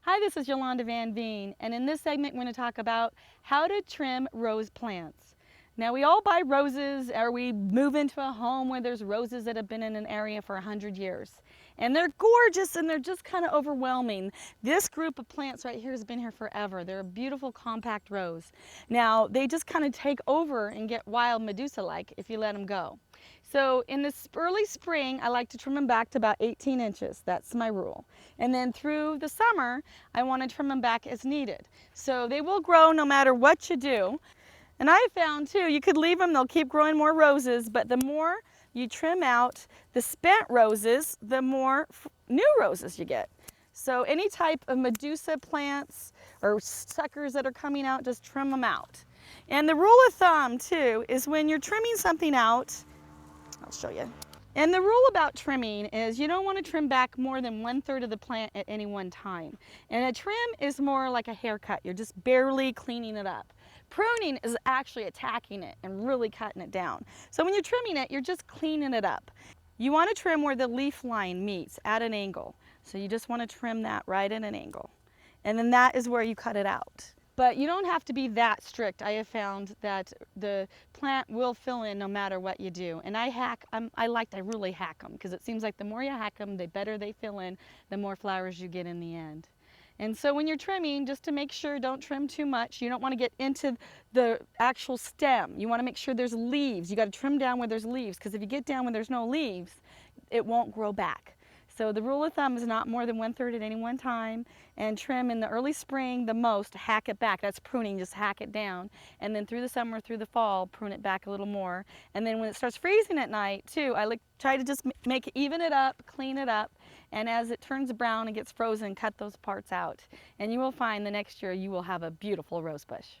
Hi, this is Yolanda Vanveen, and in this segment we're going to talk about how to trim rose plants. Now, we all buy roses, or we move into a home where there's roses that have been in an area for 100 years. And they're gorgeous and they're just kind of overwhelming. This group of plants right here has been here forever. They're a beautiful compact rose. Now, they just kind of take over and get wild Medusa-like if you let them go. So in this early spring, I like to trim them back to about 18 inches. That's my rule. And then through the summer, I want to trim them back as needed. So they will grow no matter what you do. And I found too, you could leave them, they'll keep growing more roses, but the more you trim out the spent roses, the more new roses you get. So any type of Medusa plants or suckers that are coming out, just trim them out. And the rule of thumb too is when you're trimming something out, I'll show you. And the rule about trimming is you don't want to trim back more than 1/3 of the plant at any one time. And a trim is more like a haircut. You're just barely cleaning it up. Pruning is actually attacking it and really cutting it down. So when you're trimming it, you're just cleaning it up. You want to trim where the leaf line meets at an angle. So you just want to trim that right at an angle. And then that is where you cut it out. But you don't have to be that strict. I have found that the plant will fill in no matter what you do. And I really hack them because it seems like the more you hack them, the better they fill in, the more flowers you get in the end. And so when you're trimming, just to make sure, don't trim too much. You don't want to get into the actual stem. You want to make sure there's leaves. You got to trim down where there's leaves, because if you get down where there's no leaves, it won't grow back. So the rule of thumb is not more than 1/3 at any one time, and trim in the early spring the most, hack it back. That's pruning, just hack it down. And then through the summer, through the fall, prune it back a little more. And then when it starts freezing at night too, try to just even it up, clean it up. And as it turns brown and gets frozen, cut those parts out. And you will find the next year you will have a beautiful rose bush.